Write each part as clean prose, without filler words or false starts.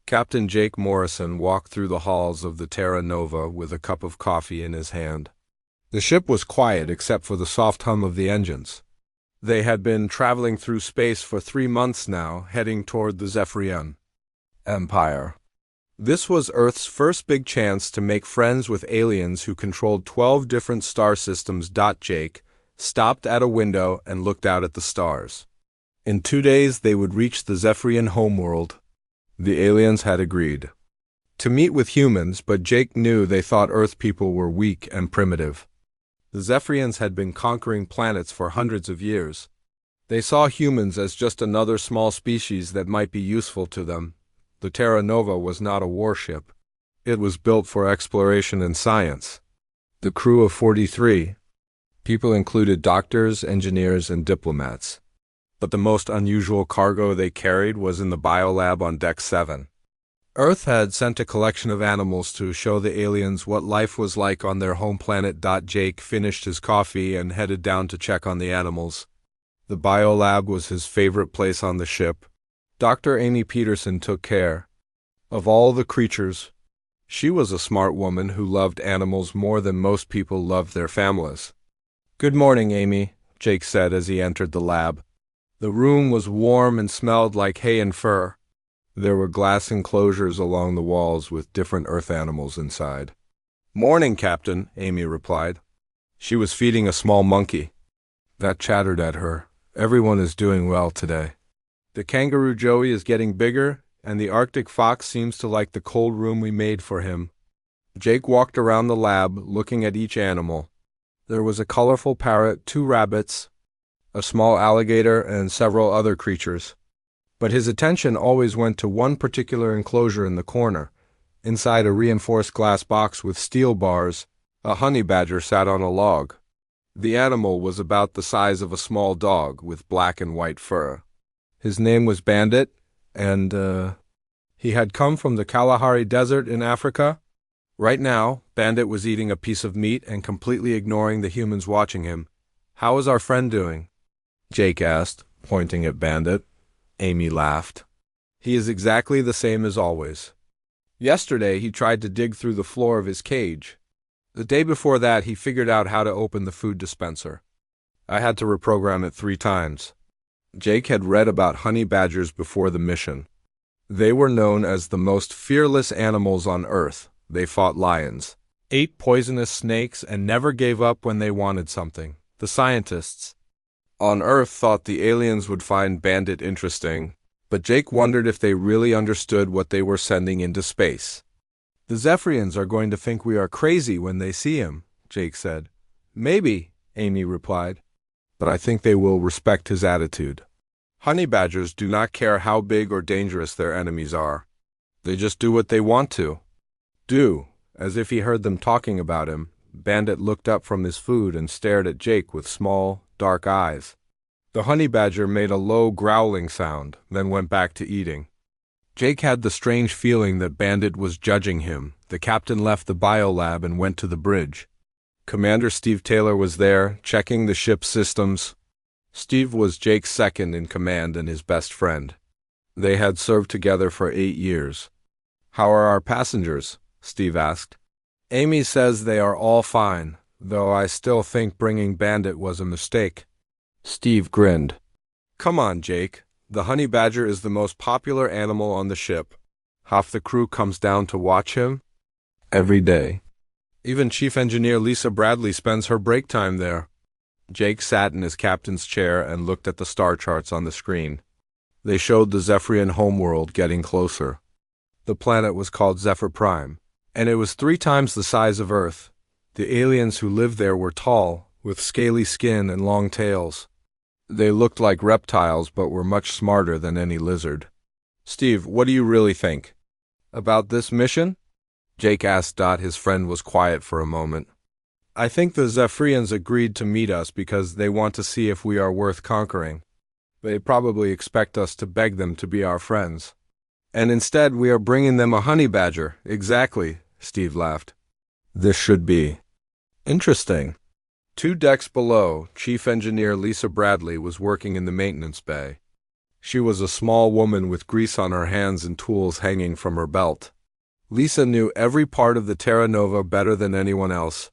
Captain Jake Morrison walked through the halls of the Terra Nova with a cup of coffee in his hand. The ship was quiet except for the soft hum of the engines. They had been traveling through space for 3 months now, heading toward the Zephyrian Empire. This was Earth's first big chance to make friends with aliens who controlled 12 different star systems. Jake stopped at a window and looked out at the stars. In 2 days they would reach the Zephyrian homeworld. The aliens had agreed to meet with humans, but Jake knew they thought Earth people were weak and primitive. The Zephyrians had been conquering planets for hundreds of years. They saw humans as just another small species that might be useful to them. The Terra Nova was not a warship. It was built for exploration and science. The crew of 43 people included doctors, engineers, and diplomats. But the most unusual cargo they carried was in the biolab on Deck 7. Earth had sent a collection of animals to show the aliens what life was like on their home planet. Jake finished his coffee and headed down to check on the animals. The biolab was his favorite place on the ship. Dr. Amy Peterson took care of all the creatures. She was a smart woman who loved animals more than most people loved their families. "Good morning, Amy," Jake said as he entered the lab. The room was warm and smelled like hay and fur. There were glass enclosures along the walls with different Earth animals inside. "Morning, Captain," Amy replied. She was feeding a small monkey that chattered at her. "Everyone is doing well today. The kangaroo Joey is getting bigger, and the Arctic fox seems to like the cold room we made for him." Jake walked around the lab, looking at each animal. There was a colorful parrot, 2 rabbits, a small alligator, and several other creatures. But his attention always went to one particular enclosure in the corner. Inside a reinforced glass box with steel bars, a honey badger sat on a log. The animal was about the size of a small dog with black and white fur. His name was Bandit, and he had come from the Kalahari Desert in Africa. Right now, Bandit was eating a piece of meat and completely ignoring the humans watching him. "How is our friend doing?" Jake asked, pointing at Bandit. Amy laughed. "He is exactly the same as always. Yesterday he tried to dig through the floor of his cage. The day before that he figured out how to open the food dispenser. I had to reprogram it 3 times. Jake had read about honey badgers before the mission. They were known as the most fearless animals on Earth. They fought lions, ate poisonous snakes, and never gave up when they wanted something. The scientists on Earth thought the aliens would find Bandit interesting, but Jake wondered if they really understood what they were sending into space. "The Zephyrians are going to think we are crazy when they see him," Jake said. "Maybe," Amy replied, "but I think they will respect his attitude. Honey badgers do not care how big or dangerous their enemies are. They just do what they want to do." As if he heard them talking about him, Bandit looked up from his food and stared at Jake with small, dark eyes. The honey badger made a low growling sound, then went back to eating. Jake had the strange feeling that Bandit was judging him. The captain left the biolab and went to the bridge. Commander Steve Taylor was there, checking the ship's systems. Steve was Jake's second in command and his best friend. They had served together for 8 years. "How are our passengers?" Steve asked. "Amy says they are all fine, though I still think bringing Bandit was a mistake." Steve grinned. "Come on, Jake. The honey badger is the most popular animal on the ship. Half the crew comes down to watch him every day. Even Chief Engineer Lisa Bradley spends her break time there." Jake sat in his captain's chair and looked at the star charts on the screen. They showed the Zephyrian homeworld getting closer. The planet was called Zephyr Prime, and it was 3 times the size of Earth. The aliens who lived there were tall, with scaly skin and long tails. They looked like reptiles but were much smarter than any lizard. "Steve, what do you really think about this mission?" Jake asked. His friend was quiet for a moment. "I think the Zephyrians agreed to meet us because they want to see if we are worth conquering. They probably expect us to beg them to be our friends. And instead we are bringing them a honey badger." "Exactly," Steve laughed. "This should be interesting." 2 decks below, Chief Engineer Lisa Bradley was working in the maintenance bay. She was a small woman with grease on her hands and tools hanging from her belt. Lisa knew every part of the Terra Nova better than anyone else.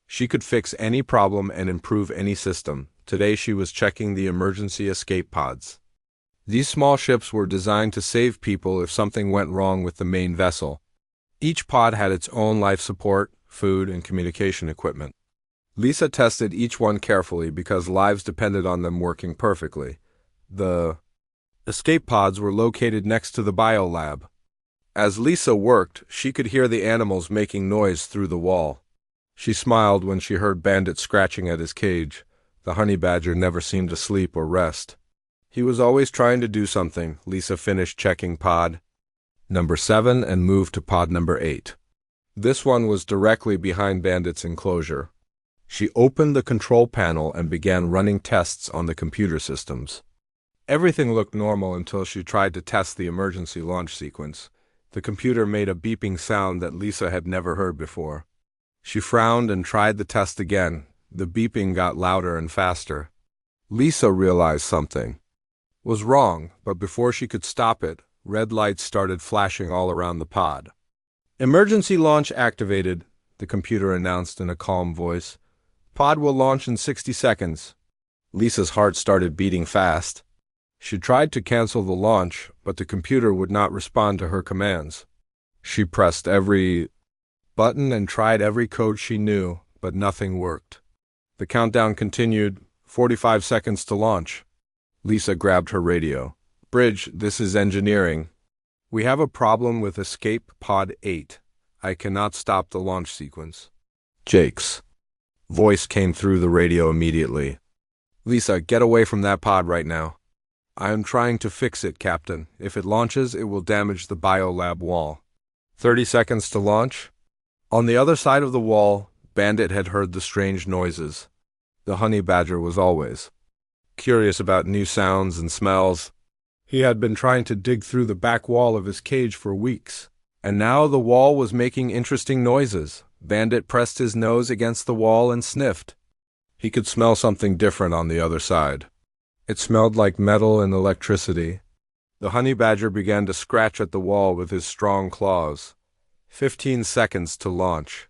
She could fix any problem and improve any system. Today she was checking the emergency escape pods. These small ships were designed to save people if something went wrong with the main vessel. Each pod had its own life support, food, and communication equipment. Lisa tested each one carefully because lives depended on them working perfectly. The escape pods were located next to the biolab. As Lisa worked, she could hear the animals making noise through the wall. She smiled when she heard Bandit scratching at his cage. The honey badger never seemed to sleep or rest. He was always trying to do something. Lisa finished checking pod number 7 and moved to pod number 8. This one was directly behind Bandit's enclosure. She opened the control panel and began running tests on the computer systems. Everything looked normal until she tried to test the emergency launch sequence. The computer made a beeping sound that Lisa had never heard before. She frowned and tried the test again. The beeping got louder and faster. Lisa realized something was wrong, but before she could stop it, red lights started flashing all around the pod. "Emergency launch activated," the computer announced in a calm voice. "Pod will launch in 60 seconds. Lisa's heart started beating fast. She tried to cancel the launch, but the computer would not respond to her commands. She pressed every button and tried every code she knew, but nothing worked. The countdown continued, 45 seconds to launch. Lisa grabbed her radio. "Bridge, this is engineering. We have a problem with escape pod 8. I cannot stop the launch sequence." Jake's voice came through the radio immediately. "Lisa, get away from that pod right now." "I am trying to fix it, Captain. If it launches, it will damage the biolab wall." 30 seconds to launch. On the other side of the wall, Bandit had heard the strange noises. The honey badger was always curious about new sounds and smells. He had been trying to dig through the back wall of his cage for weeks, and now the wall was making interesting noises. Bandit pressed his nose against the wall and sniffed. He could smell something different on the other side. It smelled like metal and electricity. The honey badger began to scratch at the wall with his strong claws. 15 seconds to launch.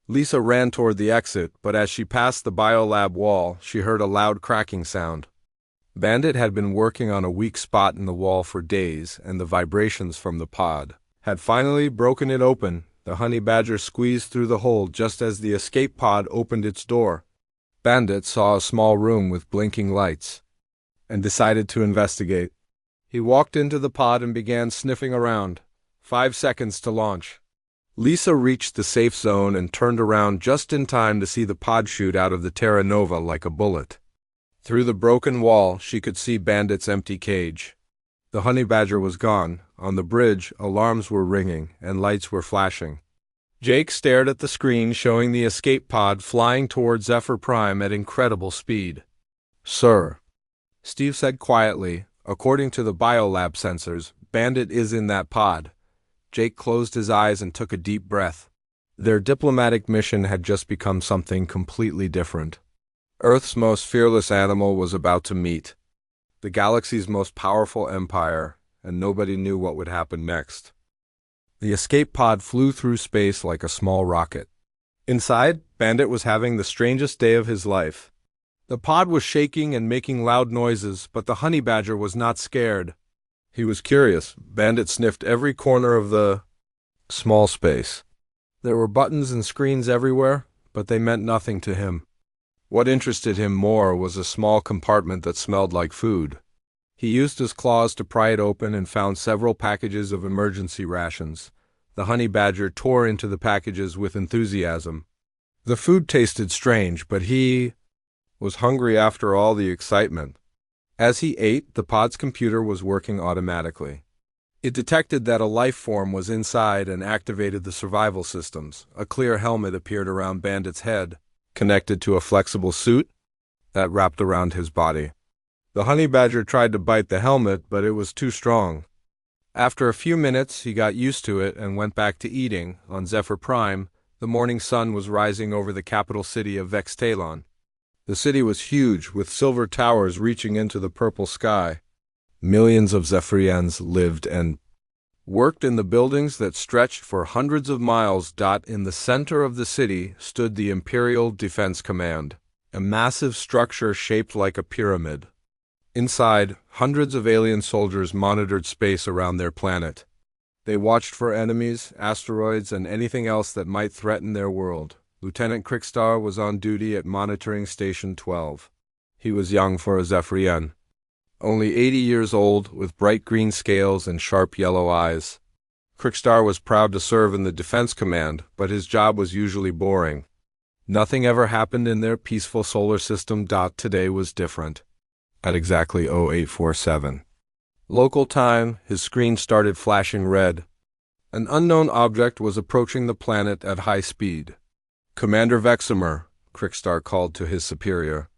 Lisa ran toward the exit, but as she passed the biolab wall, she heard a loud cracking sound. Bandit had been working on a weak spot in the wall for days, and the vibrations from the pod had finally broken it open. The honey badger squeezed through the hole just as the escape pod opened its door. Bandit saw a small room with blinking lights and decided to investigate. He walked into the pod and began sniffing around. 5 seconds to launch. Lisa reached the safe zone and turned around just in time to see the pod shoot out of the Terra Nova like a bullet. Through the broken wall, she could see Bandit's empty cage. The honey badger was gone. On the bridge, alarms were ringing and lights were flashing. Jake stared at the screen showing the escape pod flying toward Zephyr Prime at incredible speed. "Sir," Steve said quietly, "according to the biolab sensors, Bandit is in that pod." Jake closed his eyes and took a deep breath. Their diplomatic mission had just become something completely different. Earth's most fearless animal was about to meet the galaxy's most powerful empire, and nobody knew what would happen next. The escape pod flew through space like a small rocket. Inside, Bandit was having the strangest day of his life. The pod was shaking and making loud noises, but the honey badger was not scared. He was curious. Bandit sniffed every corner of the small space. There were buttons and screens everywhere, but they meant nothing to him. What interested him more was a small compartment that smelled like food. He used his claws to pry it open and found several packages of emergency rations. The honey badger tore into the packages with enthusiasm. The food tasted strange, but he was hungry after all the excitement. As he ate, the pod's computer was working automatically. It detected that a life form was inside and activated the survival systems. A clear helmet appeared around Bandit's head, connected to a flexible suit that wrapped around his body. The honey badger tried to bite the helmet, but it was too strong. After a few minutes, he got used to it and went back to eating. On Zephyr Prime, the morning sun was rising over the capital city of Vextalon. The city was huge, with silver towers reaching into the purple sky. Millions of Zephyrians lived and worked in the buildings that stretched for hundreds of miles. In the center of the city stood the Imperial Defense Command, a massive structure shaped like a pyramid. Inside, hundreds of alien soldiers monitored space around their planet. They watched for enemies, asteroids, and anything else that might threaten their world. Lieutenant Crickstar was on duty at Monitoring Station 12. He was young for a Zephyrian, only 80 years old, with bright green scales and sharp yellow eyes. Crickstar was proud to serve in the Defense Command, but his job was usually boring. Nothing ever happened in their peaceful solar system. Today was different. At exactly 0847 local time, his screen started flashing red. An unknown object was approaching the planet at high speed. "Commander Veximer," Crickstar called to his superior.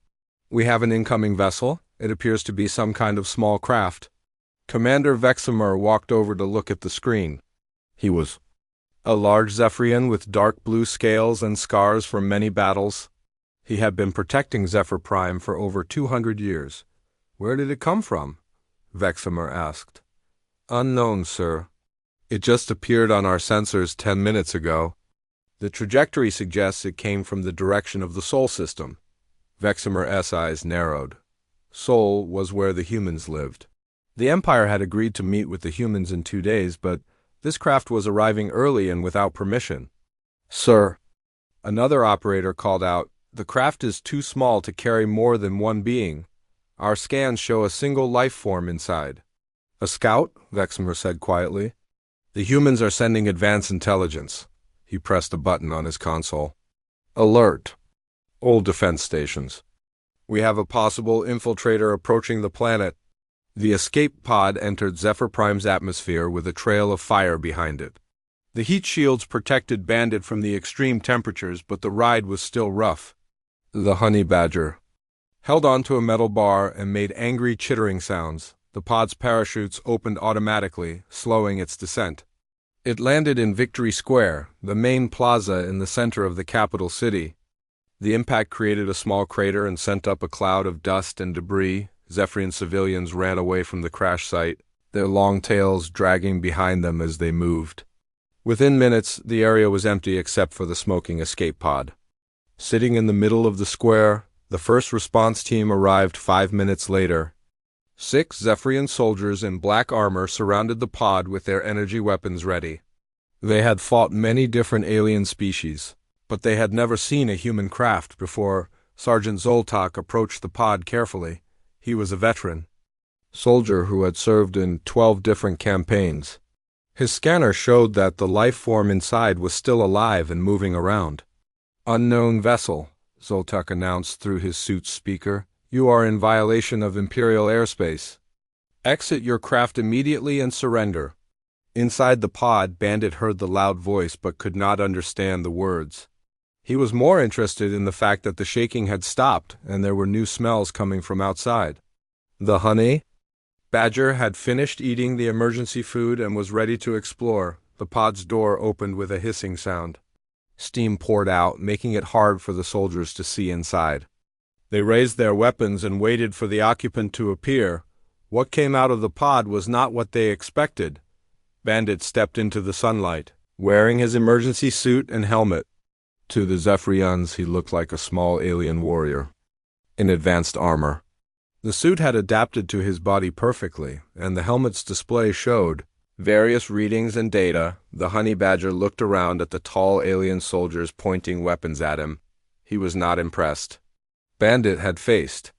"We have an incoming vessel. It appears to be some kind of small craft." Commander Veximer walked over to look at the screen. He was a large Zephyrian with dark blue scales and scars from many battles. He had been protecting Zephyr Prime for over 200 years. "Where did it come from?" Veximer asked. "Unknown, sir. It just appeared on our sensors 10 minutes ago. The trajectory suggests it came from the direction of the Sol system." Veximer's eyes narrowed. Sol was where the humans lived. The Empire had agreed to meet with the humans in 2 days, but this craft was arriving early and without permission. "Sir," another operator called out, "the craft is too small to carry more than one being. Our scans show a single life form inside." "A scout?" Veximer said quietly. "The humans are sending advanced intelligence." He pressed a button on his console. "Alert. Old defense stations. We have a possible infiltrator approaching the planet." The escape pod entered Zephyr Prime's atmosphere with a trail of fire behind it. The heat shields protected Bandit from the extreme temperatures, but the ride was still rough. The honey badger held onto a metal bar and made angry chittering sounds. The pod's parachutes opened automatically, slowing its descent. It landed in Victory Square, the main plaza in the center of the capital city. The impact created a small crater and sent up a cloud of dust and debris. Zephyrian civilians ran away from the crash site, their long tails dragging behind them as they moved. Within minutes, the area was empty except for the smoking escape pod. Sitting in the middle of the square, the first response team arrived 5 minutes later. 6 Zephyrian soldiers in black armor surrounded the pod with their energy weapons ready. They had fought many different alien species, but they had never seen a human craft before. Sergeant Zoltak approached the pod carefully. He was a veteran soldier who had served in 12 different campaigns. His scanner showed that the life form inside was still alive and moving around. "Unknown vessel," Zoltak announced through his suit's speaker. "You are in violation of Imperial airspace. Exit your craft immediately and surrender." Inside the pod, Bandit heard the loud voice but could not understand the words. He was more interested in the fact that the shaking had stopped and there were new smells coming from outside. The honey badger had finished eating the emergency food and was ready to explore. The pod's door opened with a hissing sound. Steam poured out, making it hard for the soldiers to see inside. They raised their weapons and waited for the occupant to appear. What came out of the pod was not what they expected. Bandit stepped into the sunlight, wearing his emergency suit and helmet. To the Zephyrians, he looked like a small alien warrior in advanced armor. The suit had adapted to his body perfectly, and the helmet's display showed various readings and data. The honey badger looked around at the tall alien soldiers pointing weapons at him. He was not impressed. Bandit had faced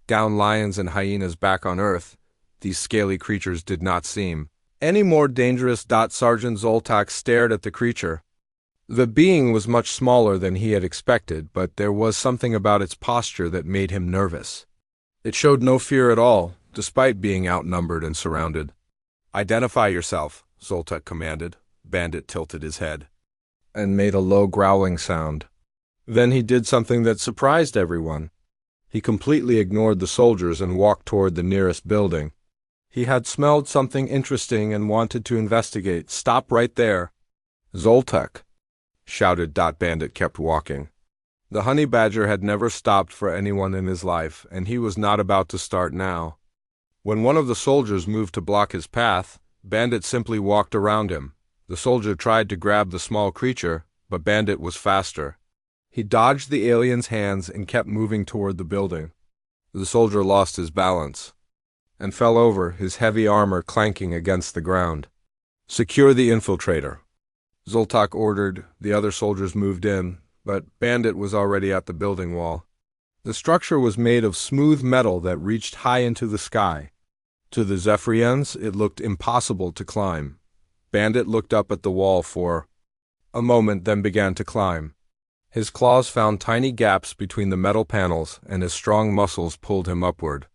down lions and hyenas back on Earth. These scaly creatures did not seem any more dangerous. Sergeant Zoltak stared at the creature. The being was much smaller than he had expected, but there was something about its posture that made him nervous. It showed no fear at all, despite being outnumbered and surrounded. "Identify yourself," Zoltak commanded. Bandit tilted his head and made a low growling sound. Then he did something that surprised everyone. He completely ignored the soldiers and walked toward the nearest building. He had smelled something interesting and wanted to investigate. "Stop right there." "Zoltak," shouted. Bandit kept walking. The honey badger had never stopped for anyone in his life, and he was not about to start now. When one of the soldiers moved to block his path, Bandit simply walked around him. The soldier tried to grab the small creature, but Bandit was faster. He dodged the alien's hands and kept moving toward the building. The soldier lost his balance and fell over, his heavy armor clanking against the ground. "Secure the infiltrator," Zoltak ordered. The other soldiers moved in, but Bandit was already at the building wall. The structure was made of smooth metal that reached high into the sky. To the Zephyrians, it looked impossible to climb. Bandit looked up at the wall for a moment, then began to climb. His claws found tiny gaps between the metal panels, and his strong muscles pulled him upward.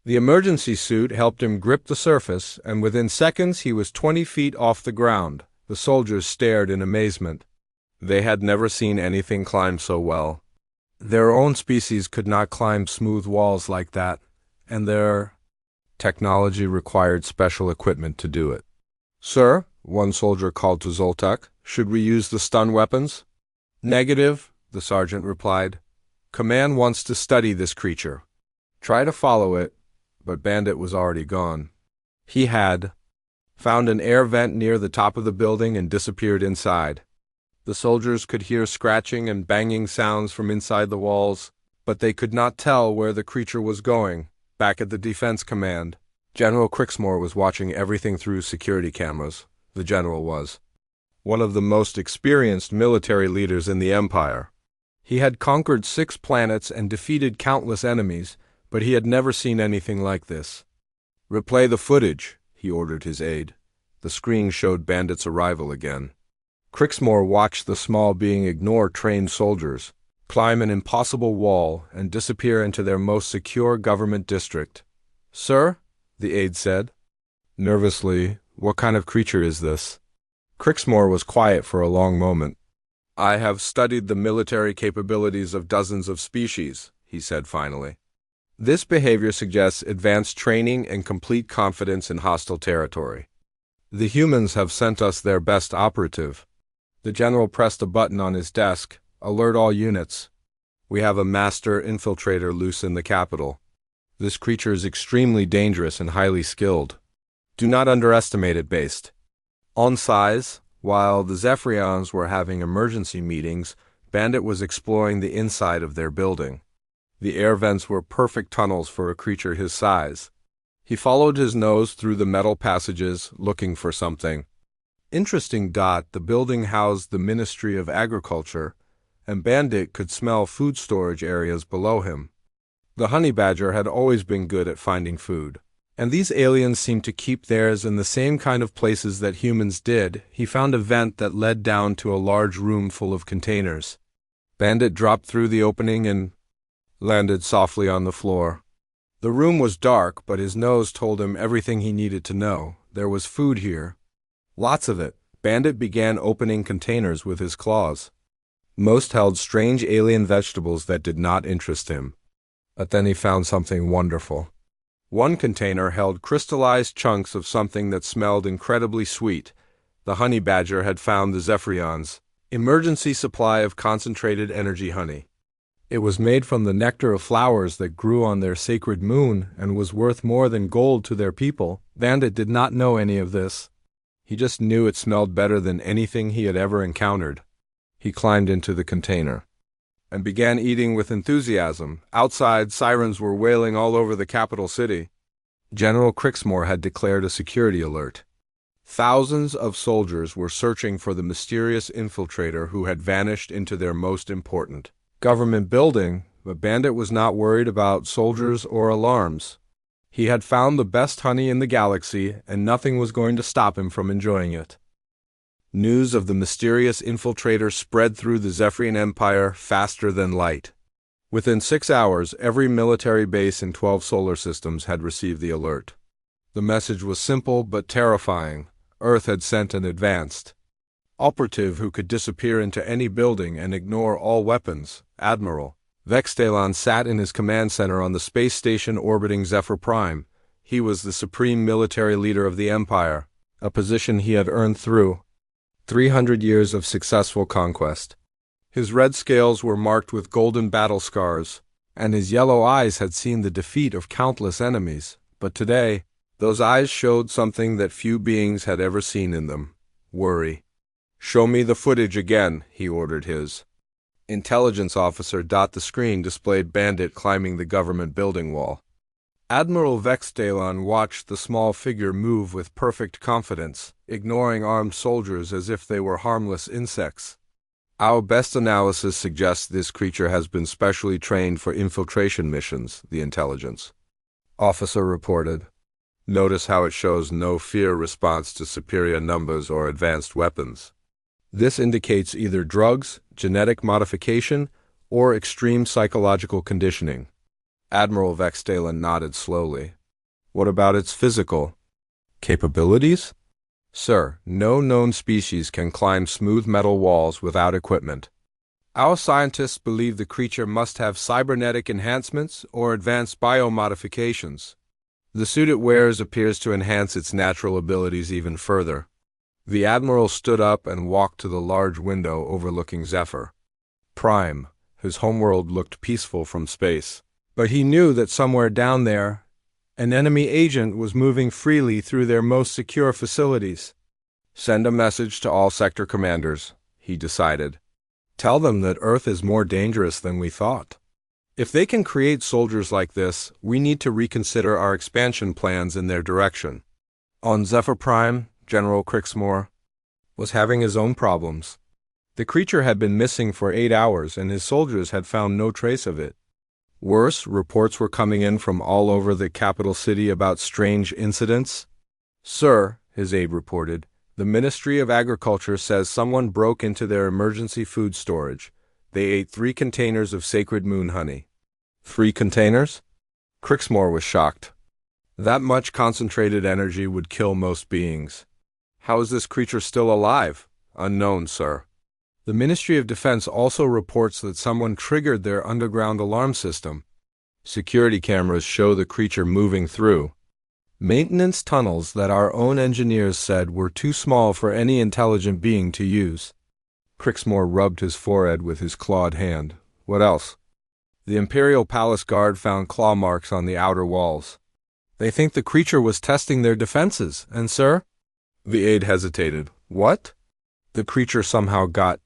The emergency suit helped him grip the surface, and within seconds he was 20 feet off the ground. The soldiers stared in amazement. They had never seen anything climb so well. Their own species could not climb smooth walls like that, and their technology required special equipment to do it. "Sir," one soldier called to Zoltak, "should we use the stun weapons?" "Negative," the sergeant replied. "Command wants to study this creature. Try to follow it," but Bandit was already gone. He had found an air vent near the top of the building and disappeared inside. The soldiers could hear scratching and banging sounds from inside the walls, but they could not tell where the creature was going. Back at the defense command, General Crixmore was watching everything through security cameras. The general was one of the most experienced military leaders in the Empire. He had conquered 6 planets and defeated countless enemies, but he had never seen anything like this. "Replay the footage," he ordered his aide. The screen showed Bandit's arrival again. Crixmore watched the small being ignore trained soldiers, climb an impossible wall, and disappear into their most secure government district. "Sir," the aide said nervously, "what kind of creature is this?" Crixmore was quiet for a long moment. "I have studied the military capabilities of dozens of species," he said finally. "This behavior suggests advanced training and complete confidence in hostile territory. The humans have sent us their best operative." The general pressed a button on his desk. "Alert all units. We have a master infiltrator loose in the capital. This creature is extremely dangerous and highly skilled. Do not underestimate it based on size." While the Zephyrians were having emergency meetings, Bandit was exploring the inside of their building. The air vents were perfect tunnels for a creature his size. He followed his nose through the metal passages, looking for something interesting. The building housed the Ministry of Agriculture, and Bandit could smell food storage areas below him. The honey badger had always been good at finding food, and these aliens seemed to keep theirs in the same kind of places that humans did. He found a vent that led down to a large room full of containers. Bandit dropped through the opening and landed softly on the floor. The room was dark, but his nose told him everything he needed to know. There was food here. Lots of it. Bandit began opening containers with his claws. Most held strange alien vegetables that did not interest him. But then he found something wonderful. One container held crystallized chunks of something that smelled incredibly sweet. The honey badger had found the Zephyrians' emergency supply of concentrated energy honey. It was made from the nectar of flowers that grew on their sacred moon and was worth more than gold to their people. Bandit did not know any of this. He just knew it smelled better than anything he had ever encountered. He climbed into the container and began eating with enthusiasm. Outside, sirens were wailing all over the capital city. General Crixmore had declared a security alert. Thousands of soldiers were searching for the mysterious infiltrator who had vanished into their most important government building, but Bandit was not worried about soldiers or alarms. He had found the best honey in the galaxy, and nothing was going to stop him from enjoying it. News of the mysterious infiltrator spread through the Zephyrian Empire faster than light. Within 6 hours, every military base in 12 solar systems had received the alert. The message was simple but terrifying. Earth had sent an advanced operative who could disappear into any building and ignore all weapons. Admiral Vextalon sat in his command center on the space station orbiting Zephyr Prime. He was the supreme military leader of the Empire, a position he had earned through 300 years of successful conquest. His red scales were marked with golden battle scars, and his yellow eyes had seen the defeat of countless enemies. But today, those eyes showed something that few beings had ever seen in them: worry. "Show me the footage again," he ordered his intelligence officer. The screen displayed Bandit climbing the government building wall. Admiral Vexdalon watched the small figure move with perfect confidence, ignoring armed soldiers as if they were harmless insects. "Our best analysis suggests this creature has been specially trained for infiltration missions," the intelligence officer reported. "Notice how it shows no fear response to superior numbers or advanced weapons. This indicates either drugs, genetic modification, or extreme psychological conditioning." Admiral Vexdalon nodded slowly. "What about its physical capabilities?" "Sir, no known species can climb smooth metal walls without equipment. Our scientists believe the creature must have cybernetic enhancements or advanced biomodifications. The suit it wears appears to enhance its natural abilities even further." The Admiral stood up and walked to the large window overlooking Zephyr Prime, whose homeworld looked peaceful from space. But he knew that somewhere down there, an enemy agent was moving freely through their most secure facilities. "Send a message to all sector commanders," he decided. "Tell them that Earth is more dangerous than we thought. If they can create soldiers like this, we need to reconsider our expansion plans in their direction." On Zephyr Prime, General Crixmore was having his own problems. The creature had been missing for 8 hours, and his soldiers had found no trace of it. Worse, reports were coming in from all over the capital city about strange incidents. "Sir," his aide reported, "the Ministry of Agriculture says someone broke into their emergency food storage. They ate 3 containers of sacred moon honey." 3 containers? Crixmore was shocked. That much concentrated energy would kill most beings. "How is this creature still alive?" "Unknown, sir." The Ministry of Defense also reports that someone triggered their underground alarm system. Security cameras show the creature moving through maintenance tunnels that our own engineers said were too small for any intelligent being to use. Crixmore rubbed his forehead with his clawed hand. "What else?" "The Imperial Palace Guard found claw marks on the outer walls. They think the creature was testing their defenses, and sir—" The aide hesitated. "What?" "The creature somehow got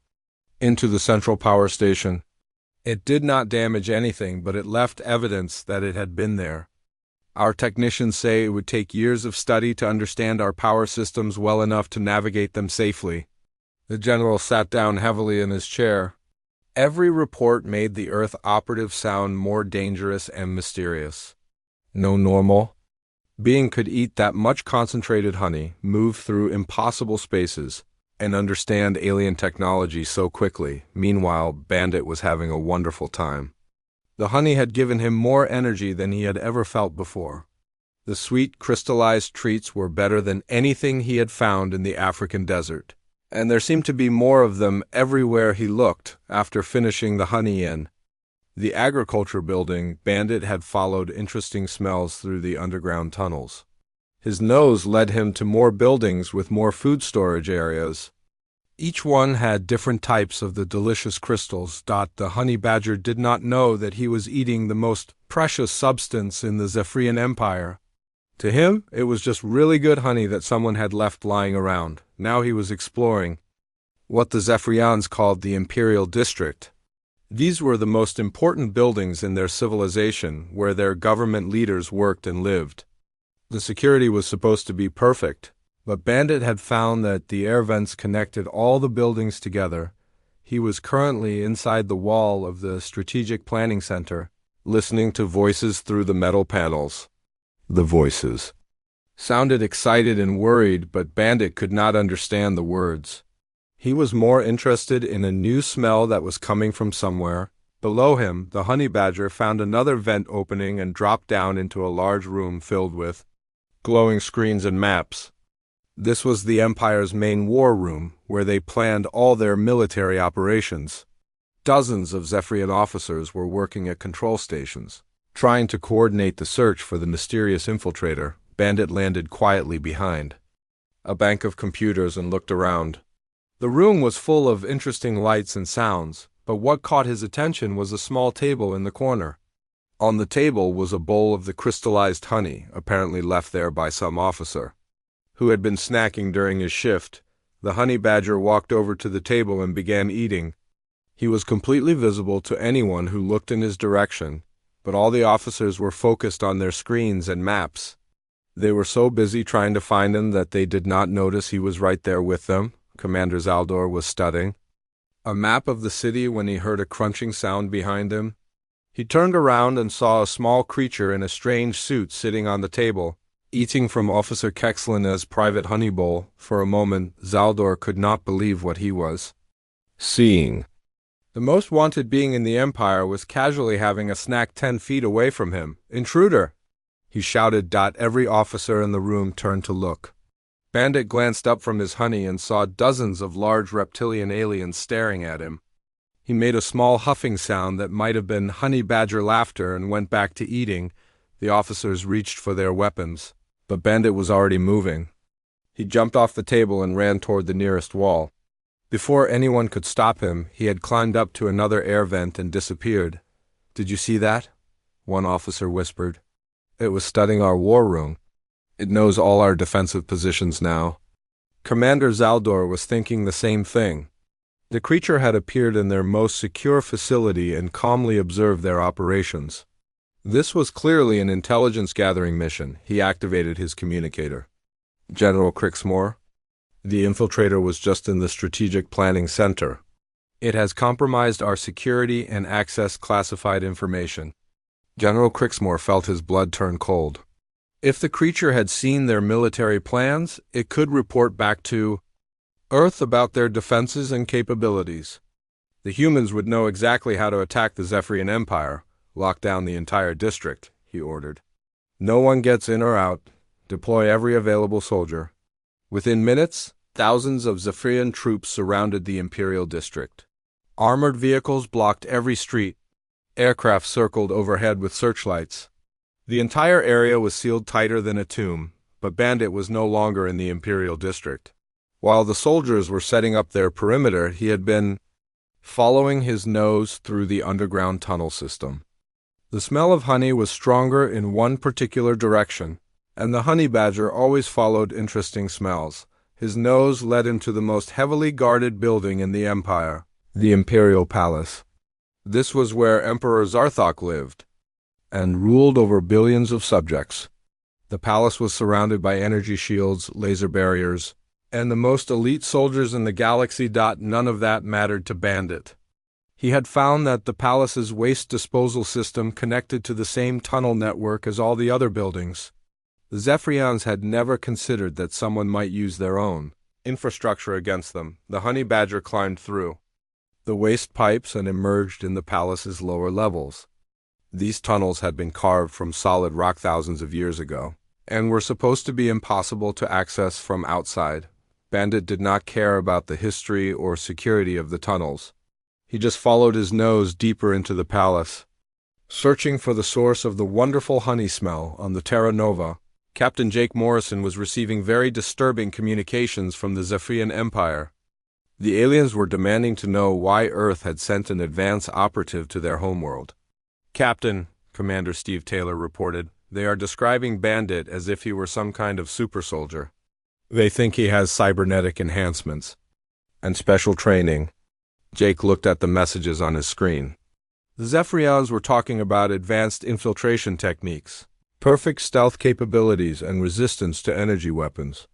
into the central power station. It did not damage anything, but it left evidence that it had been there. Our technicians say it would take years of study to understand our power systems well enough to navigate them safely." The general sat down heavily in his chair. Every report made the Earth operative sound more dangerous and mysterious. No normal being could eat that much concentrated honey, move through impossible spaces, and understand alien technology so quickly. Meanwhile, Bandit was having a wonderful time. The honey had given him more energy than he had ever felt before. The sweet, crystallized treats were better than anything he had found in the African desert, and there seemed to be more of them everywhere he looked after finishing the honey in the agriculture building. Bandit had followed interesting smells through the underground tunnels. His nose led him to more buildings with more food storage areas. Each one had different types of the delicious crystals. The honey badger did not know that he was eating the most precious substance in the Zephyrian Empire. To him, it was just really good honey that someone had left lying around. Now he was exploring what the Zephyrians called the Imperial District. These were the most important buildings in their civilization, where their government leaders worked and lived. The security was supposed to be perfect, but Bandit had found that the air vents connected all the buildings together. He was currently inside the wall of the Strategic Planning Center, listening to voices through the metal panels. The voices sounded excited and worried, but Bandit could not understand the words. He was more interested in a new smell that was coming from somewhere. Below him, the honey badger found another vent opening and dropped down into a large room filled with glowing screens and maps. This was the Empire's main war room, where they planned all their military operations. Dozens of Zephyrian officers were working at control stations, trying to coordinate the search for the mysterious infiltrator. Bandit landed quietly behind a bank of computers and looked around. The room was full of interesting lights and sounds, but what caught his attention was a small table in the corner. On the table was a bowl of the crystallized honey, apparently left there by some officer who had been snacking during his shift. The honey badger walked over to the table and began eating. He was completely visible to anyone who looked in his direction, but all the officers were focused on their screens and maps. They were so busy trying to find him that they did not notice he was right there with them. Commander Zaldor was studying a map of the city when he heard a crunching sound behind him. He turned around and saw a small creature in a strange suit sitting on the table, eating from Officer Kexlina's private honey bowl. For a moment, Zaldor could not believe what he was seeing. The most wanted being in the Empire was casually having a snack 10 feet away from him. "Intruder!" he shouted. Every officer in the room turned to look. Bandit glanced up from his honey and saw dozens of large reptilian aliens staring at him. He made a small huffing sound that might have been honey badger laughter and went back to eating. The officers reached for their weapons, but Bandit was already moving. He jumped off the table and ran toward the nearest wall. Before anyone could stop him, he had climbed up to another air vent and disappeared. "Did you see that?" one officer whispered. "It was studying our war room. It knows all our defensive positions now." Commander Zaldor was thinking the same thing. The creature had appeared in their most secure facility and calmly observed their operations. This was clearly an intelligence-gathering mission. He activated his communicator. "General Crixmore, the infiltrator was just in the Strategic Planning Center. It has compromised our security and accessed classified information." General Crixmore felt his blood turn cold. If the creature had seen their military plans, it could report back to Earth about their defenses and capabilities. The humans would know exactly how to attack the Zephyrian Empire. "Lock down the entire district," he ordered. "No one gets in or out. Deploy every available soldier." Within minutes, thousands of Zephyrian troops surrounded the Imperial District. Armored vehicles blocked every street. Aircraft circled overhead with searchlights. The entire area was sealed tighter than a tomb, but Bandit was no longer in the Imperial District. While the soldiers were setting up their perimeter, he had been following his nose through the underground tunnel system. The smell of honey was stronger in one particular direction, and the honey badger always followed interesting smells. His nose led him to the most heavily guarded building in the Empire, the Imperial Palace. This was where Emperor Zarthok lived and ruled over billions of subjects. The palace was surrounded by energy shields, laser barriers, and the most elite soldiers in the galaxy. None of that mattered to Bandit. He had found that the palace's waste disposal system connected to the same tunnel network as all the other buildings. The Zephyrians had never considered that someone might use their own infrastructure against them. The honey badger climbed through the waste pipes and emerged in the palace's lower levels. These tunnels had been carved from solid rock thousands of years ago, and were supposed to be impossible to access from outside. Bandit did not care about the history or security of the tunnels. He just followed his nose deeper into the palace. Searching for the source of the wonderful honey smell on the Terra Nova, Captain Jake Morrison was receiving very disturbing communications from the Zephyrian Empire. The aliens were demanding to know why Earth had sent an advance operative to their homeworld. "Captain," Commander Steve Taylor reported, "they are describing Bandit as if he were some kind of super soldier. They think he has cybernetic enhancements and special training." Jake looked at the messages on his screen. The Zephyrians were talking about advanced infiltration techniques, perfect stealth capabilities, and resistance to energy weapons.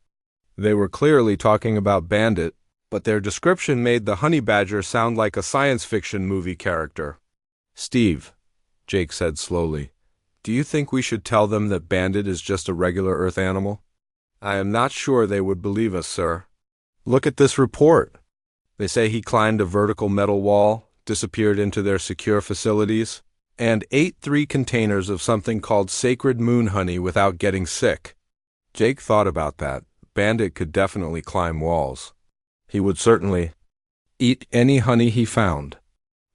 They were clearly talking about Bandit, but their description made the honey badger sound like a science fiction movie character. "Steve," Jake said slowly, "do you think we should tell them that Bandit is just a regular Earth animal?" "I am not sure they would believe us, sir. Look at this report. They say he climbed a vertical metal wall, disappeared into their secure facilities, and ate 3 containers of something called sacred moon honey without getting sick." Jake thought about that. Bandit could definitely climb walls. He would certainly eat any honey he found.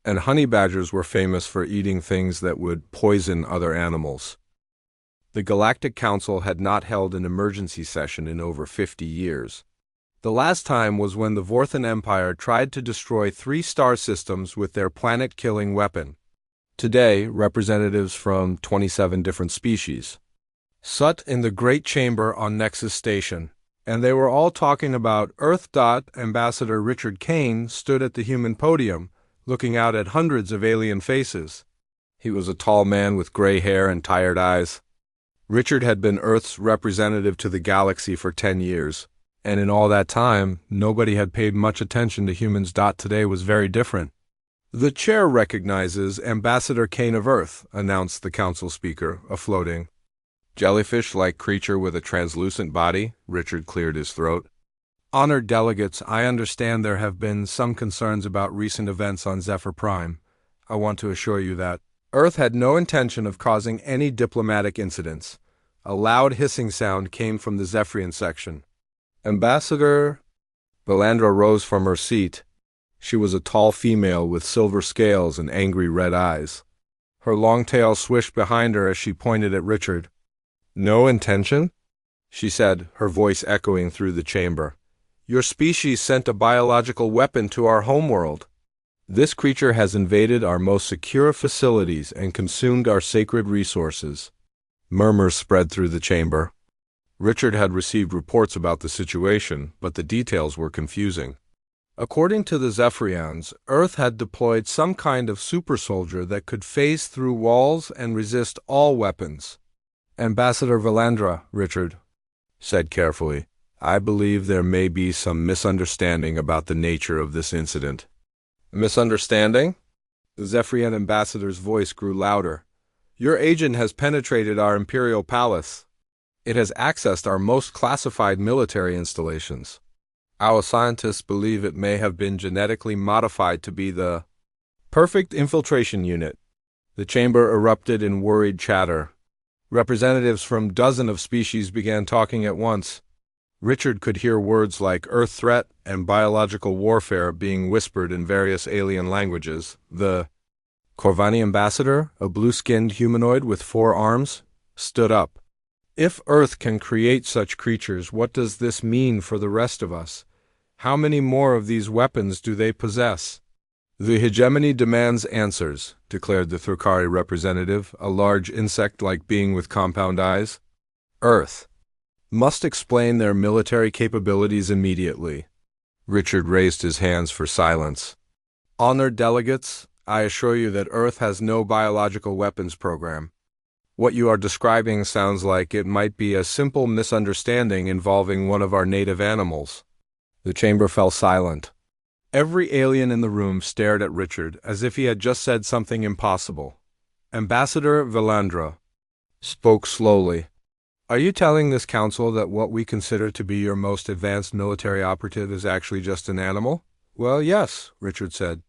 And honey badgers were famous for eating things that would poison other animals. The Galactic Council had not held an emergency session in over 50 years. The last time was when the Vorthan Empire tried to destroy 3 star systems with their planet-killing weapon. Today, representatives from 27 different species sat in the Great Chamber on Nexus Station, and they were all talking about Earth. Ambassador Richard Kane stood at the human podium, looking out at hundreds of alien faces. He was a tall man with gray hair and tired eyes. Richard had been Earth's representative to the galaxy for 10 years, and in all that time, nobody had paid much attention to humans. Today was very different. The chair recognizes Ambassador Kane of Earth, announced the council speaker, a floating, jellyfish-like creature with a translucent body. Richard cleared his throat. Honored delegates, I understand there have been some concerns about recent events on Zephyr Prime. I want to assure you that Earth had no intention of causing any diplomatic incidents. A loud hissing sound came from the Zephyrian section. Ambassador Valandra rose from her seat. She was a tall female with silver scales and angry red eyes. Her long tail swished behind her as she pointed at Richard. No intention? She said, her voice echoing through the chamber. Your species sent a biological weapon to our homeworld. This creature has invaded our most secure facilities and consumed our sacred resources. Murmurs spread through the chamber. Richard had received reports about the situation, but the details were confusing. According to the Zephyrians, Earth had deployed some kind of super soldier that could phase through walls and resist all weapons. Ambassador Valandra, Richard said carefully, I believe there may be some misunderstanding about the nature of this incident. Misunderstanding? The Zephyrian ambassador's voice grew louder. Your agent has penetrated our imperial palace. It has accessed our most classified military installations. Our scientists believe it may have been genetically modified to be the perfect infiltration unit. The chamber erupted in worried chatter. Representatives from dozens of species began talking at once. Richard could hear words like Earth threat and biological warfare being whispered in various alien languages. The Corvani ambassador, a blue-skinned humanoid with 4 arms, stood up. If Earth can create such creatures, what does this mean for the rest of us? How many more of these weapons do they possess? The hegemony demands answers, declared the Thurkari representative, a large insect-like being with compound eyes. Earth must explain their military capabilities immediately. Richard raised his hands for silence. Honored delegates, I assure you that Earth has no biological weapons program. What you are describing sounds like it might be a simple misunderstanding involving one of our native animals. The chamber fell silent. Every alien in the room stared at Richard as if he had just said something impossible. Ambassador Valandra spoke slowly. Are you telling this council that what we consider to be your most advanced military operative is actually just an animal? Well, yes, Richard said.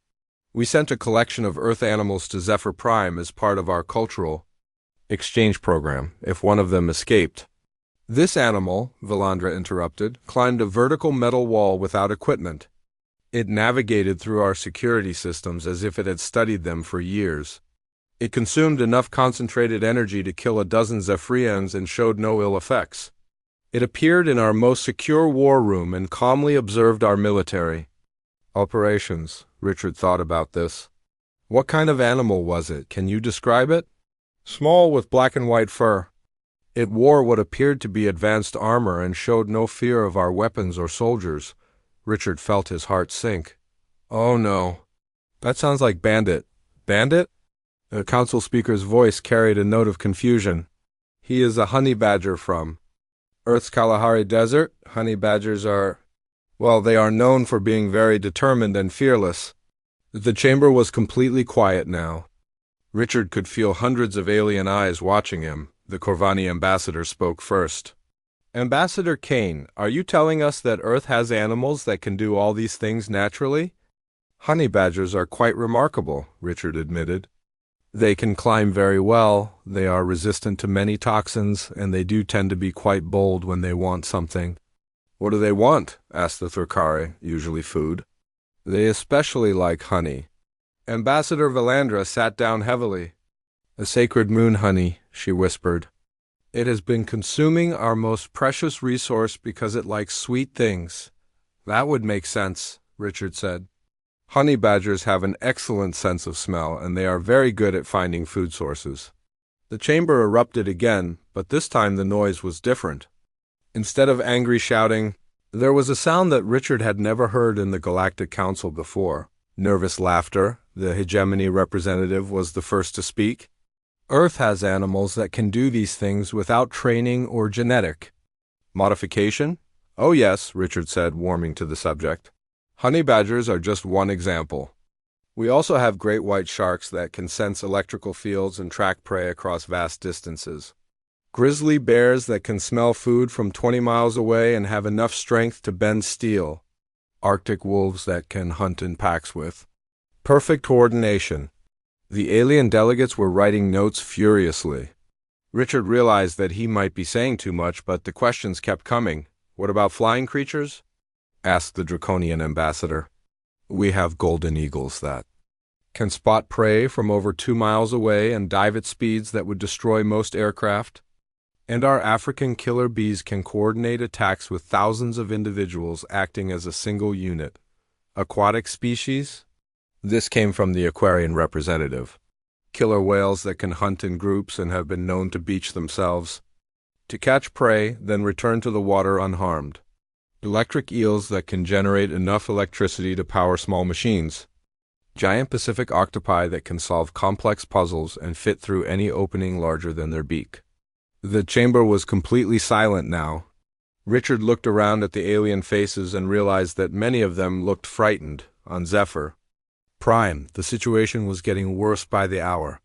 We sent a collection of Earth animals to Zephyr Prime as part of our cultural exchange program, if one of them escaped. This animal, Valandra interrupted, climbed a vertical metal wall without equipment. It navigated through our security systems as if it had studied them for years. It consumed enough concentrated energy to kill a dozen Zephyrians and showed no ill effects. It appeared in our most secure war room and calmly observed our military operations. Richard thought about this. What kind of animal was it? Can you describe it? Small with black and white fur. It wore what appeared to be advanced armor and showed no fear of our weapons or soldiers. Richard felt his heart sink. Oh no. That sounds like Bandit. Bandit? The council speaker's voice carried a note of confusion. He is a honey badger from Earth's Kalahari Desert. Honey badgers are, well, they are known for being very determined and fearless. The chamber was completely quiet now. Richard could feel hundreds of alien eyes watching him. The Corvani ambassador spoke first. Ambassador Kane, are you telling us that Earth has animals that can do all these things naturally? Honey badgers are quite remarkable, Richard admitted. They can climb very well, they are resistant to many toxins, and they do tend to be quite bold when they want something. What do they want? Asked the Thurkari, usually food. They especially like honey. Ambassador Valandra sat down heavily. A sacred moon honey, she whispered. It has been consuming our most precious resource because it likes sweet things. That would make sense, Richard said. Honey badgers have an excellent sense of smell, and they are very good at finding food sources. The chamber erupted again, but this time the noise was different. Instead of angry shouting, there was a sound that Richard had never heard in the Galactic Council before. Nervous laughter. The hegemony representative was the first to speak. Earth has animals that can do these things without training or genetic modification? Oh yes, Richard said, warming to the subject. Honey badgers are just one example. We also have great white sharks that can sense electrical fields and track prey across vast distances. Grizzly bears that can smell food from 20 miles away and have enough strength to bend steel. Arctic wolves that can hunt in packs with perfect coordination. The alien delegates were writing notes furiously. Richard realized that he might be saying too much, but the questions kept coming. What about flying creatures? Asked the Draconian ambassador. We have golden eagles that can spot prey from over 2 miles away and dive at speeds that would destroy most aircraft. And our African killer bees can coordinate attacks with thousands of individuals acting as a single unit. Aquatic species? This came from the Aquarian representative. Killer whales that can hunt in groups and have been known to beach themselves to catch prey, then return to the water unharmed. Electric eels that can generate enough electricity to power small machines. Giant Pacific octopi that can solve complex puzzles and fit through any opening larger than their beak. The chamber was completely silent now. Richard looked around at the alien faces and realized that many of them looked frightened. On Zephyr Prime, the situation was getting worse by the hour.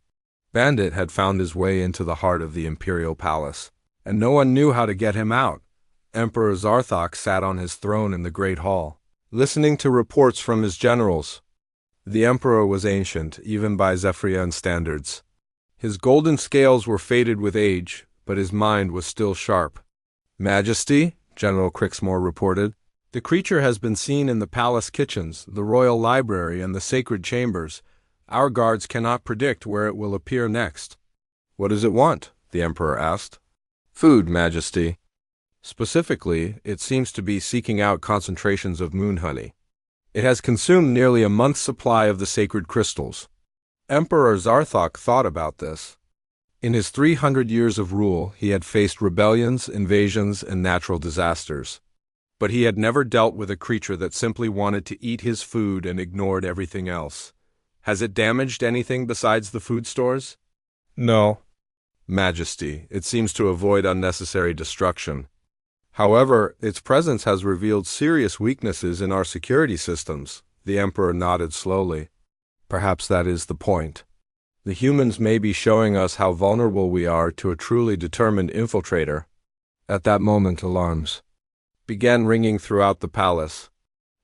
Bandit had found his way into the heart of the Imperial Palace, and no one knew how to get him out. Emperor Zarthok sat on his throne in the Great Hall, listening to reports from his generals. The Emperor was ancient, even by Zephyrian standards. His golden scales were faded with age, but his mind was still sharp. Majesty, General Crixmore reported, the creature has been seen in the palace kitchens, the royal library, and the sacred chambers. Our guards cannot predict where it will appear next. What does it want? The Emperor asked. Food, Majesty. Specifically, it seems to be seeking out concentrations of moon honey. It has consumed nearly a month's supply of the sacred crystals. Emperor Zarthok thought about this. In his 300 years of rule, he had faced rebellions, invasions, and natural disasters. But he had never dealt with a creature that simply wanted to eat his food and ignored everything else. Has it damaged anything besides the food stores? No, Majesty. It seems to avoid unnecessary destruction. However, its presence has revealed serious weaknesses in our security systems. The Emperor nodded slowly. Perhaps that is the point. The humans may be showing us how vulnerable we are to a truly determined infiltrator. At that moment, alarms began ringing throughout the palace.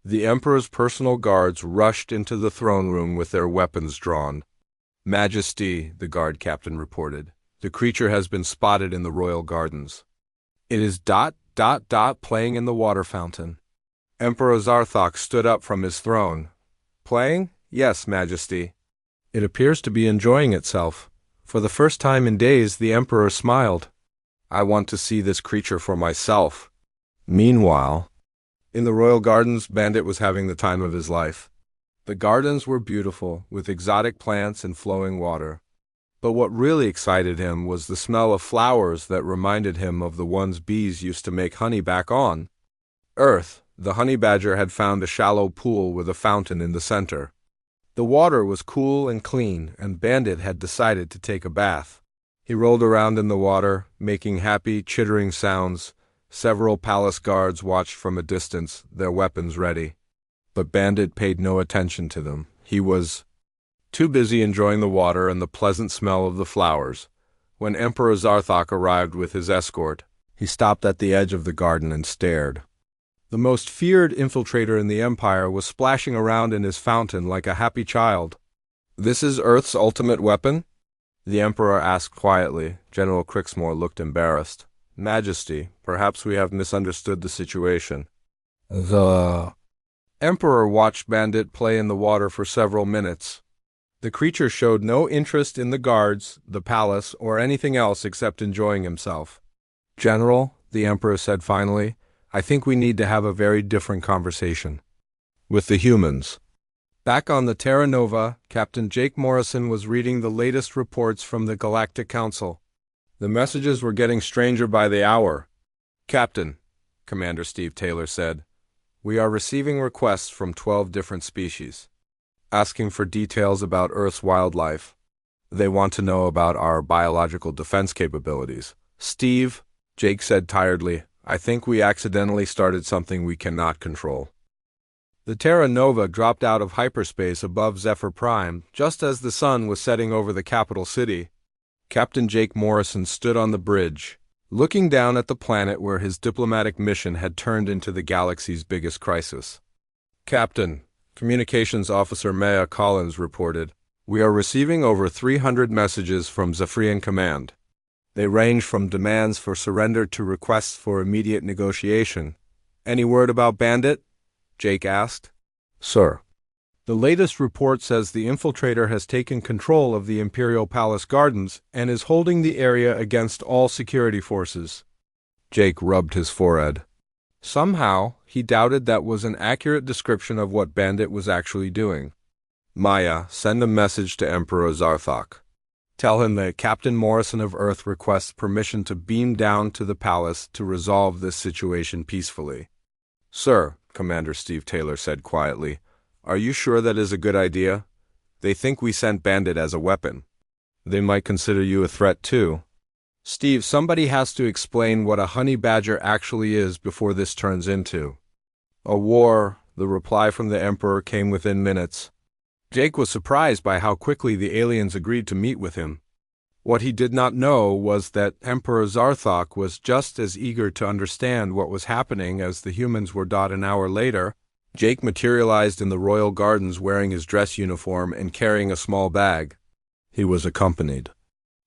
The Emperor's personal guards rushed into the throne room with their weapons drawn. Majesty, the guard captain reported, the creature has been spotted in the royal gardens. It is ... playing in the water fountain. Emperor Zarthok stood up from his throne. Playing? Yes, Majesty. It appears to be enjoying itself. For the first time in days, the Emperor smiled. I want to see this creature for myself. Meanwhile, in the royal gardens, Bandit was having the time of his life. The gardens were beautiful, with exotic plants and flowing water. But what really excited him was the smell of flowers that reminded him of the ones bees used to make honey back on Earth. The honey badger had found a shallow pool with a fountain in the center. The water was cool and clean, and Bandit had decided to take a bath. He rolled around in the water, making happy, chittering sounds. Several palace guards watched from a distance, their weapons ready. But Bandit paid no attention to them. He was too busy enjoying the water and the pleasant smell of the flowers. When Emperor Zarthok arrived with his escort, he stopped at the edge of the garden and stared. The most feared infiltrator in the Empire was splashing around in his fountain like a happy child. This is Earth's ultimate weapon? The Emperor asked quietly. General Crixmore looked embarrassed. Majesty, perhaps we have misunderstood the situation. The Emperor watched Bandit play in the water for several minutes. The creature showed no interest in the guards, the palace, or anything else except enjoying himself. General, the Emperor said finally, I think we need to have a very different conversation. With the humans. Back on the Terra Nova, Captain Jake Morrison was reading the latest reports from the Galactic Council. The messages were getting stranger by the hour. "Captain," Commander Steve Taylor said, "we are receiving requests from 12 different species, asking for details about Earth's wildlife. They want to know about our biological defense capabilities." "Steve," Jake said tiredly, "I think we accidentally started something we cannot control." The Terra Nova dropped out of hyperspace above Zephyr Prime just as the sun was setting over the capital city. Captain Jake Morrison stood on the bridge, looking down at the planet where his diplomatic mission had turned into the galaxy's biggest crisis. "Captain," Communications Officer Maya Collins reported, "we are receiving over 300 messages from Zephyrian Command. They range from demands for surrender to requests for immediate negotiation. Any word about Bandit?" Jake asked. "Sir, the latest report says the Infiltrator has taken control of the Imperial Palace Gardens and is holding the area against all security forces." Jake rubbed his forehead. Somehow, he doubted that was an accurate description of what Bandit was actually doing. "Maya, send a message to Emperor Zarthok. Tell him that Captain Morrison of Earth requests permission to beam down to the palace to resolve this situation peacefully." "Sir," Commander Steve Taylor said quietly, "are you sure that is a good idea? They think we sent Bandit as a weapon. They might consider you a threat too." "Steve, somebody has to explain what a honey badger actually is before this turns into a war." The reply from the Emperor came within minutes. Jake was surprised by how quickly the aliens agreed to meet with him. What he did not know was that Emperor Zarthok was just as eager to understand what was happening as the humans were. An hour later, Jake materialized in the royal gardens wearing his dress uniform and carrying a small bag. He was accompanied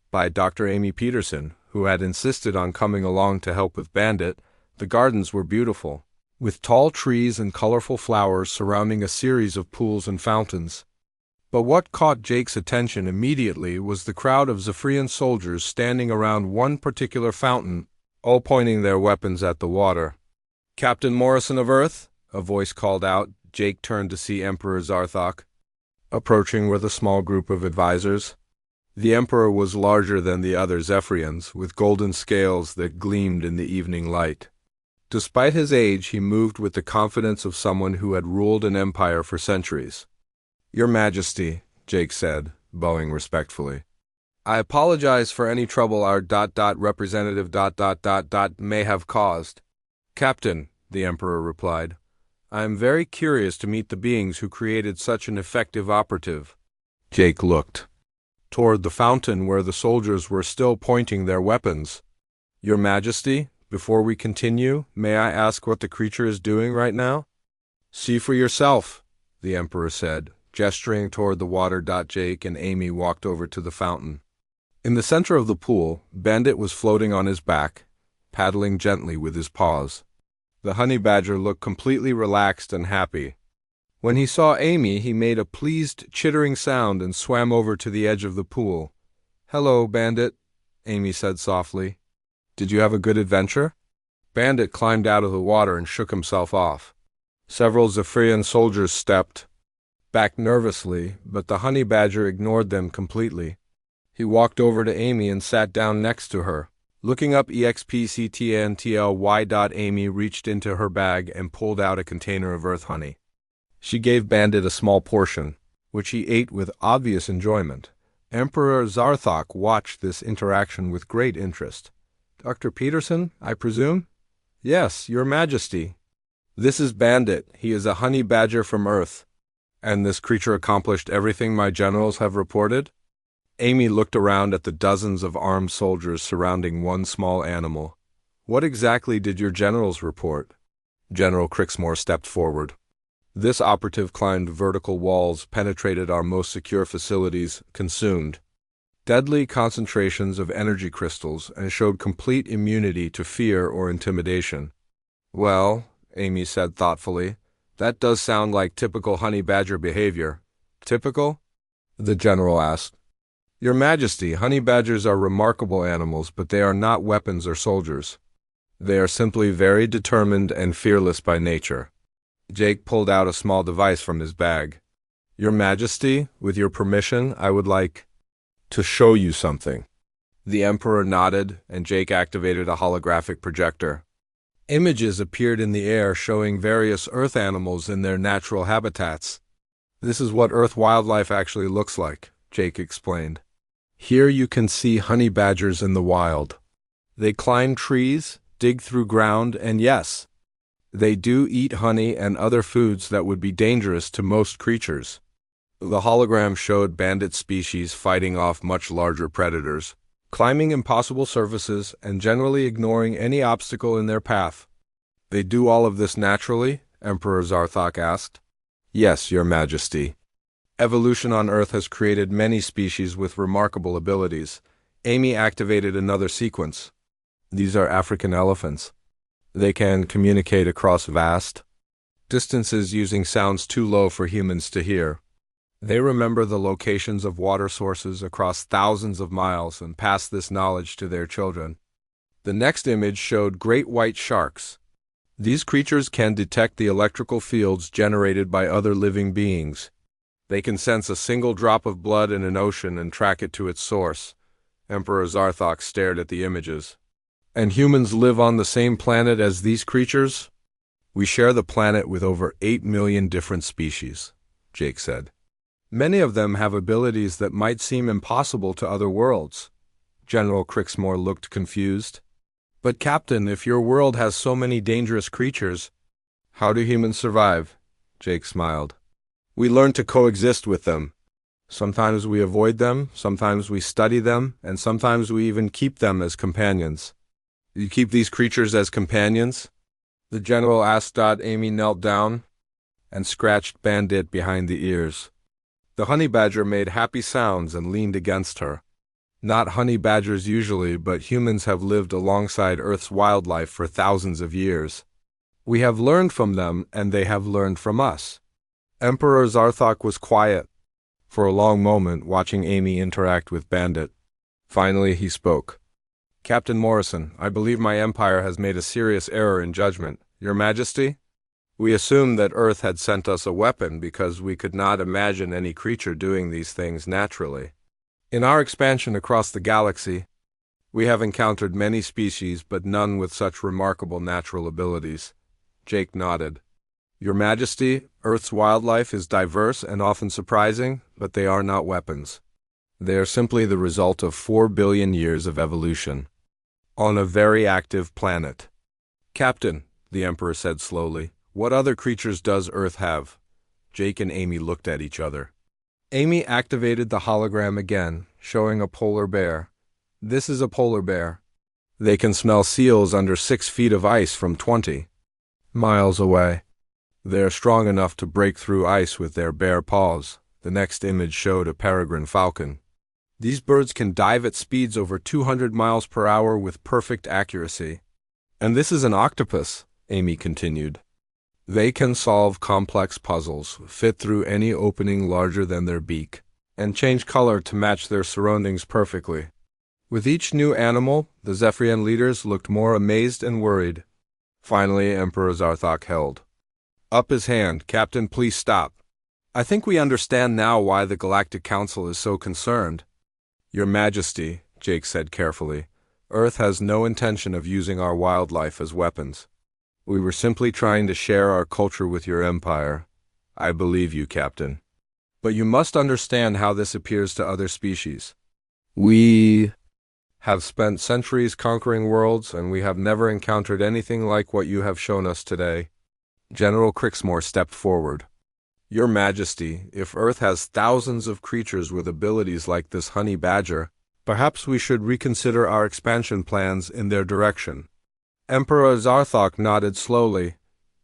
by Dr. Amy Peterson, who had insisted on coming along to help with Bandit. The gardens were beautiful, with tall trees and colorful flowers surrounding a series of pools and fountains. But what caught Jake's attention immediately was the crowd of Zephyrian soldiers standing around one particular fountain, all pointing their weapons at the water. "Captain Morrison of Earth?" a voice called out. Jake turned to see Emperor Zarthok approaching with a small group of advisors. The Emperor was larger than the other Zephyrians, with golden scales that gleamed in the evening light. Despite his age, he moved with the confidence of someone who had ruled an empire for centuries. "Your Majesty," Jake said, bowing respectfully. "I apologize for any trouble our representative may have caused." "Captain," the Emperor replied, "I am very curious to meet the beings who created such an effective operative." Jake looked toward the fountain where the soldiers were still pointing their weapons. "Your Majesty, before we continue, may I ask what the creature is doing right now?" "See for yourself," the Emperor said, gesturing toward the water. Jake and Amy walked over to the fountain. In the center of the pool, Bandit was floating on his back, paddling gently with his paws. The honey badger looked completely relaxed and happy. When he saw Amy, he made a pleased, chittering sound and swam over to the edge of the pool. "Hello, Bandit," Amy said softly. "Did you have a good adventure?" Bandit climbed out of the water and shook himself off. Several Zephyrian soldiers stepped back nervously, but the honey badger ignored them completely. He walked over to Amy and sat down next to her. Looking up EXPCTNTLY. Amy reached into her bag and pulled out a container of earth honey. She gave Bandit a small portion, which he ate with obvious enjoyment. Emperor Zarthok watched this interaction with great interest. "Dr. Peterson, I presume?" "Yes, Your Majesty. This is Bandit. He is a honey badger from Earth." "And this creature accomplished everything my generals have reported?" Amy looked around at the dozens of armed soldiers surrounding one small animal. "What exactly did your generals report?" General Crixmore stepped forward. "This operative climbed vertical walls, penetrated our most secure facilities, consumed deadly concentrations of energy crystals, and showed complete immunity to fear or intimidation." "Well," Amy said thoughtfully, "that does sound like typical honey badger behavior." "Typical?" the general asked. "Your Majesty, honey badgers are remarkable animals, but they are not weapons or soldiers. They are simply very determined and fearless by nature." Jake pulled out a small device from his bag. Your Majesty, with your permission, I would like to show you something. The Emperor nodded, and Jake activated a holographic projector. Images appeared in the air showing various Earth animals in their natural habitats. This is what Earth wildlife actually looks like, Jake explained. Here you can see honey badgers in the wild. They climb trees, dig through ground, and yes, they do eat honey and other foods that would be dangerous to most creatures. The hologram showed bandit species fighting off much larger predators, climbing impossible surfaces, and generally ignoring any obstacle in their path. They do all of this naturally? Emperor Zarthok asked. Yes, Your Majesty. Evolution on Earth has created many species with remarkable abilities. Amy activated another sequence. These are African elephants. They can communicate across vast distances using sounds too low for humans to hear. They remember the locations of water sources across thousands of miles and pass this knowledge to their children. The next image showed great white sharks. These creatures can detect the electrical fields generated by other living beings. They can sense a single drop of blood in an ocean and track it to its source. Emperor Zarthok stared at the images. And humans live on the same planet as these creatures? We share the planet with over 8 million different species, Jake said. Many of them have abilities that might seem impossible to other worlds. General Crixmore looked confused. But Captain, if your world has so many dangerous creatures, how do humans survive? Jake smiled. We learn to coexist with them. Sometimes we avoid them, sometimes we study them, and sometimes we even keep them as companions. You keep these creatures as companions? The general asked. Amy knelt down and scratched Bandit behind the ears. The honey badger made happy sounds and leaned against her. Not honey badgers usually, but humans have lived alongside Earth's wildlife for thousands of years. We have learned from them, and they have learned from us. Emperor Zarthok was quiet for a long moment, watching Amy interact with Bandit. Finally, he spoke. Captain Morrison, I believe my empire has made a serious error in judgment. Your Majesty? We assumed that Earth had sent us a weapon because we could not imagine any creature doing these things naturally. In our expansion across the galaxy, we have encountered many species, but none with such remarkable natural abilities. Jake nodded. Your Majesty, Earth's wildlife is diverse and often surprising, but they are not weapons. They are simply the result of 4 billion years of evolution on a very active planet. Captain, the Emperor said slowly, what other creatures does Earth have? Jake and Amy looked at each other. Amy activated the hologram again, showing a polar bear. This is a polar bear. They can smell seals under 6 feet of ice from 20 miles away. They are strong enough to break through ice with their bare paws. The next image showed a peregrine falcon. These birds can dive at speeds over 200 miles per hour with perfect accuracy. And this is an octopus, Amy continued. They can solve complex puzzles, fit through any opening larger than their beak, and change color to match their surroundings perfectly. With each new animal, the Zephyrian leaders looked more amazed and worried. Finally, Emperor Zarthok held up his hand. Captain, please stop. I think we understand now why the Galactic Council is so concerned. Your Majesty, Jake said carefully, Earth has no intention of using our wildlife as weapons. We were simply trying to share our culture with your empire. I believe you, Captain. But you must understand how this appears to other species. We have spent centuries conquering worlds, and we have never encountered anything like what you have shown us today. General Crixmore stepped forward. Your Majesty, if Earth has thousands of creatures with abilities like this honey badger, perhaps we should reconsider our expansion plans in their direction. Emperor Zarthok nodded slowly.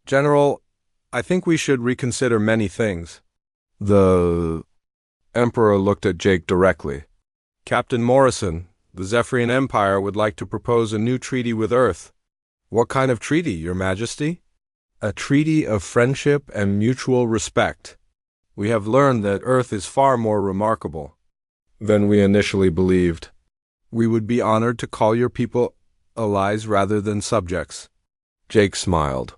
General, I think we should reconsider many things. The Emperor looked at Jake directly. Captain Morrison, the Zephyrian Empire would like to propose a new treaty with Earth. What kind of treaty, Your Majesty? A treaty of friendship and mutual respect. We have learned that Earth is far more remarkable than we initially believed. We would be honored to call your people allies rather than subjects. Jake smiled.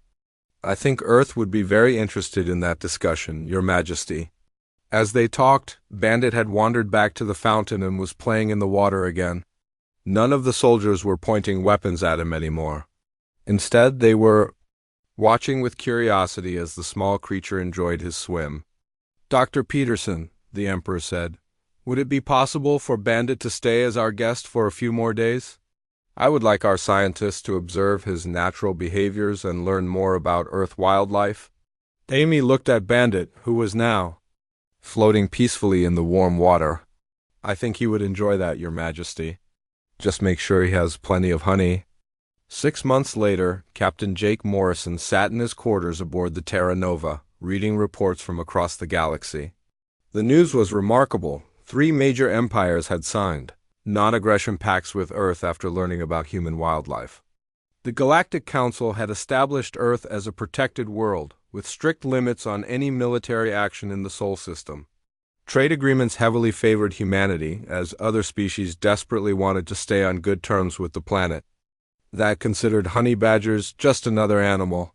I think Earth would be very interested in that discussion, Your Majesty. As they talked, Bandit had wandered back to the fountain and was playing in the water again. None of the soldiers were pointing weapons at him anymore. Instead, they were watching with curiosity as the small creature enjoyed his swim. "Dr. Peterson," the Emperor said, "would it be possible for Bandit to stay as our guest for a few more days? I would like our scientists to observe his natural behaviors and learn more about Earth wildlife." Amy looked at Bandit, who was now floating peacefully in the warm water. "I think he would enjoy that, Your Majesty. Just make sure he has plenty of honey." 6 months later, Captain Jake Morrison sat in his quarters aboard the Terra Nova, reading reports from across the galaxy. The news was remarkable. 3 major empires had signed non-aggression pacts with Earth after learning about human wildlife. The Galactic Council had established Earth as a protected world, with strict limits on any military action in the Sol system. Trade agreements heavily favored humanity, as other species desperately wanted to stay on good terms with the planet. That considered honey badgers just another animal.